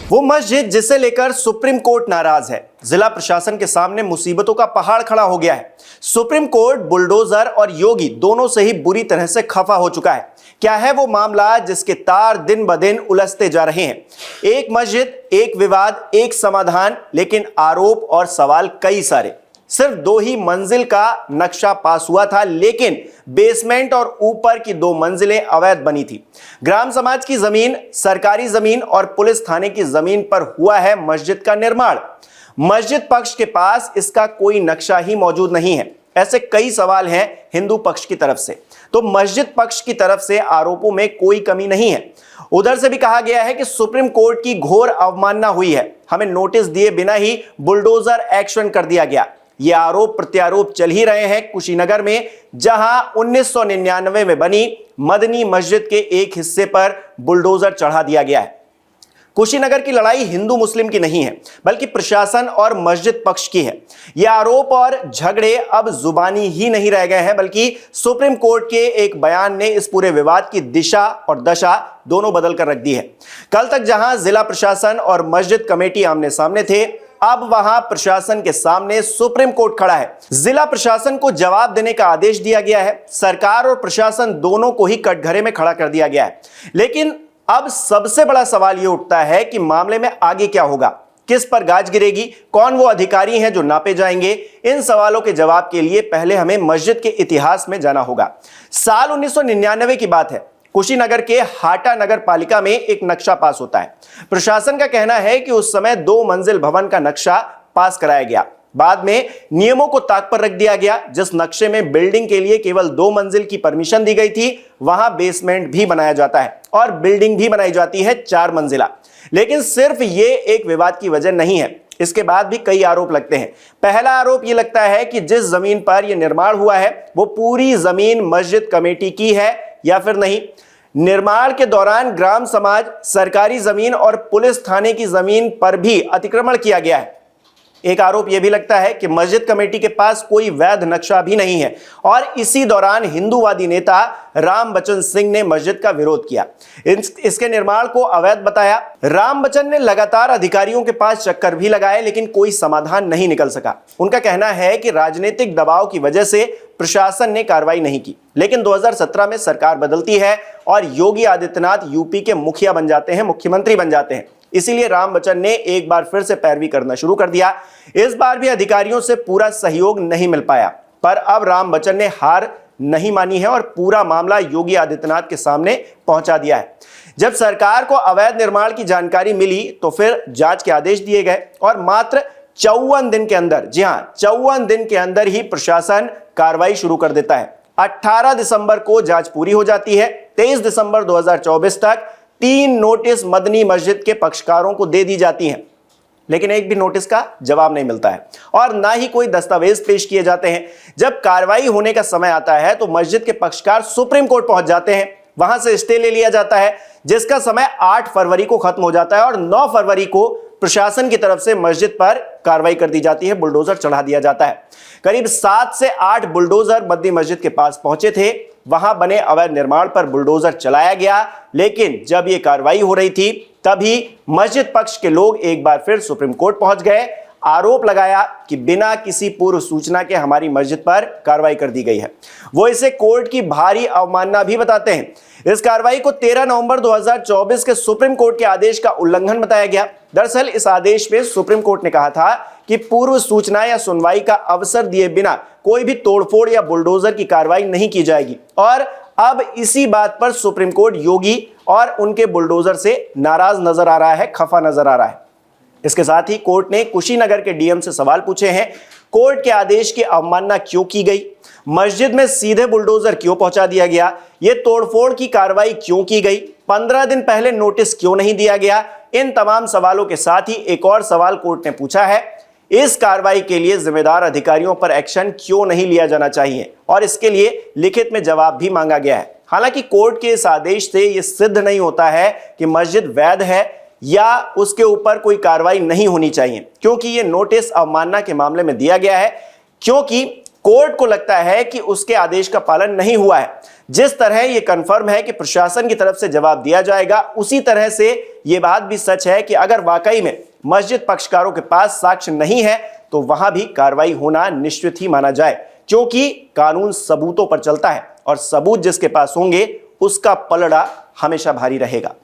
वो मस्जिद जिसे लेकर सुप्रीम कोर्ट नाराज है। जिला प्रशासन के सामने मुसीबतों का पहाड़ खड़ा हो गया है। सुप्रीम कोर्ट बुलडोजर और योगी दोनों से ही बुरी तरह से खफा हो चुका है। क्या है वो मामला जिसके तार दिन ब दिन उलझते जा रहे हैं? एक मस्जिद, एक विवाद, एक समाधान, लेकिन आरोप और सवाल कई सारे। सिर्फ 2 ही मंजिल का नक्शा पास हुआ था, लेकिन बेसमेंट और ऊपर की 2 मंजिलें अवैध बनी थी। ग्राम समाज की जमीन, सरकारी जमीन और पुलिस थाने की जमीन पर हुआ है मस्जिद का निर्माण। मस्जिद पक्ष के पास इसका कोई नक्शा ही मौजूद नहीं है। ऐसे कई सवाल हैं हिंदू पक्ष की तरफ से, तो मस्जिद पक्ष की तरफ से आरोपों में कोई कमी नहीं है। उधर से भी कहा गया है कि सुप्रीम कोर्ट की घोर अवमानना हुई है, हमें नोटिस दिए बिना ही बुलडोजर एक्शन कर दिया गया। ये आरोप प्रत्यारोप चल ही रहे हैं कुशीनगर में, जहां 1999 में बनी मदनी मस्जिद के एक हिस्से पर बुलडोजर चढ़ा दिया गया है। कुशीनगर की लड़ाई हिंदू मुस्लिम की नहीं है, बल्कि प्रशासन और मस्जिद पक्ष की है। ये आरोप और झगड़े अब जुबानी ही नहीं रह गए हैं, बल्कि सुप्रीम कोर्ट के एक बयान ने इस पूरे विवाद की दिशा और दशा दोनों बदल कर रख दी है। कल तक जहां जिला प्रशासन और मस्जिद कमेटी आमने सामने थे, अब वहां प्रशासन के सामने सुप्रीम कोर्ट खड़ा है। जिला प्रशासन को जवाब देने का आदेश दिया गया है। सरकार और प्रशासन दोनों को ही कटघरे में खड़ा कर दिया गया है। लेकिन अब सबसे बड़ा सवाल यह उठता है कि मामले में आगे क्या होगा, किस पर गाज गिरेगी, कौन वो अधिकारी हैं जो नापे जाएंगे। इन सवालों के जवाब के लिए पहले हमें मस्जिद के इतिहास में जाना होगा। साल 1999 की बात है। कुशीनगर के हाटा नगर पालिका में एक नक्शा पास होता है। प्रशासन का कहना है कि उस समय 2 मंजिल भवन का नक्शा पास कराया गया। बाद में नियमों को ताक पर रख दिया गया। जिस नक्शे में बिल्डिंग के लिए केवल 2 मंजिल की परमिशन दी गई थी, वहां बेसमेंट भी बनाया जाता है और बिल्डिंग भी बनाई जाती है 4 मंजिला। लेकिन सिर्फ ये एक विवाद की वजह नहीं है, इसके बाद भी कई आरोप लगते हैं। पहला आरोप यह लगता है कि जिस जमीन पर यह निर्माण हुआ है, वो पूरी जमीन मस्जिद कमेटी की है या फिर नहीं। निर्माण के दौरान ग्राम समाज, सरकारी जमीन और पुलिस थाने की जमीन पर भी अतिक्रमण किया गया है। एक आरोप यह भी लगता है कि मस्जिद कमेटी के पास कोई वैध नक्शा भी नहीं है और इसी दौरान हिंदूवादी नेता राम बच्चन सिंह ने मस्जिद का विरोध किया, इसके निर्माण को अवैध बताया। राम बच्चन ने लगातार अधिकारियों के पास चक्कर भी लगाए, लेकिन कोई समाधान नहीं निकल सका। उनका कहना है कि राजनीतिक दबाव की वजह से प्रशासन ने कार्रवाई नहीं की। लेकिन 2017 में सरकार बदलती है और योगी आदित्यनाथ यूपी के मुखिया बन जाते हैं, मुख्यमंत्री बन जाते हैं। इसीलिए राम बच्चन ने एक बार फिर से पैरवी करना शुरू कर दिया। इस बार भी अधिकारियों से पूरा सहयोग नहीं मिल पाया, पर अब राम बच्चन ने हार नहीं मानी है और पूरा मामला योगी आदित्यनाथ के सामने पहुंचा दिया है। जब सरकार को अवैध निर्माण की जानकारी मिली तो फिर जांच के आदेश दिए गए और मात्र 54 दिन के अंदर, जी हां 54 दिन के अंदर ही प्रशासन कार्रवाई शुरू कर देता है। 18 दिसंबर को जांच पूरी हो जाती है। 23 दिसंबर 2024 तक 3 नोटिस मदनी मस्जिद के पक्षकारों को दे दी जाती हैं, लेकिन एक भी नोटिस का जवाब नहीं मिलता है और ना ही कोई दस्तावेज पेश किए जाते हैं। जब कार्रवाई होने का समय आता है तो मस्जिद के पक्षकार सुप्रीम कोर्ट पहुंच जाते हैं। वहां से स्टे ले लिया जाता है, जिसका समय 8 फरवरी को खत्म हो जाता है और 9 फरवरी को प्रशासन की तरफ से मस्जिद पर कार्रवाई कर दी जाती है, बुलडोजर चढ़ा दिया जाता है। करीब 7 से 8 बुलडोजर मदनी मस्जिद के पास पहुंचे थे। वहां बने अवैध निर्माण पर बुलडोजर चलाया गया, लेकिन जब यह कार्रवाई हो रही थी तभी मस्जिद पक्ष के लोग एक बार फिर सुप्रीम कोर्ट पहुंच गए। आरोप लगाया कि बिना किसी पूर्व सूचना के हमारी मस्जिद पर कार्रवाई कर दी गई है। वो इसे कोर्ट की भारी अवमानना भी बताते हैं। इस कार्रवाई को 13 नवंबर 2024 के सुप्रीम कोर्ट के आदेश का उल्लंघन बताया गया। दरअसल इस आदेश में सुप्रीम कोर्ट ने कहा था कि पूर्व सूचना या सुनवाई का अवसर दिए बिना कोई भी तोड़फोड़ या बुलडोजर की कार्रवाई नहीं की जाएगी और अब इसी बात पर सुप्रीम कोर्ट योगी और उनके बुलडोजर से नाराज नजर आ रहा है, खफा नजर आ रहा है। इसके साथ ही कोर्ट ने कुशीनगर के डीएम से सवाल पूछे हैं। कोर्ट के आदेश की अवमानना क्यों की गई? मस्जिद में सीधे बुलडोजर क्यों पहुंचा दिया गया? ये तोड़फोड़ की कार्रवाई क्यों की गई? 15 दिन पहले नोटिस क्यों नहीं दिया गया? इन तमाम सवालों के साथ ही एक और सवाल कोर्ट ने पूछा है, इस कार्रवाई के लिए जिम्मेदार अधिकारियों पर एक्शन क्यों नहीं लिया जाना चाहिए? और इसके लिए लिखित में जवाब भी मांगा गया है। हालांकि कोर्ट के इस आदेश से यह सिद्ध नहीं होता है कि मस्जिद वैध है या उसके ऊपर कोई कार्रवाई नहीं होनी चाहिए, क्योंकि यह नोटिस अवमानना के मामले में दिया गया है। क्योंकि कोर्ट को लगता है कि उसके आदेश का पालन नहीं हुआ है। जिस तरह यह कंफर्म है कि प्रशासन की तरफ से जवाब दिया जाएगा, उसी तरह से यह बात भी सच है कि अगर वाकई में मस्जिद पक्षकारों के पास साक्ष्य नहीं है तो वहां भी कार्रवाई होना निश्चित ही माना जाए, क्योंकि कानून सबूतों पर चलता है और सबूत जिसके पास होंगे उसका पलड़ा हमेशा भारी रहेगा।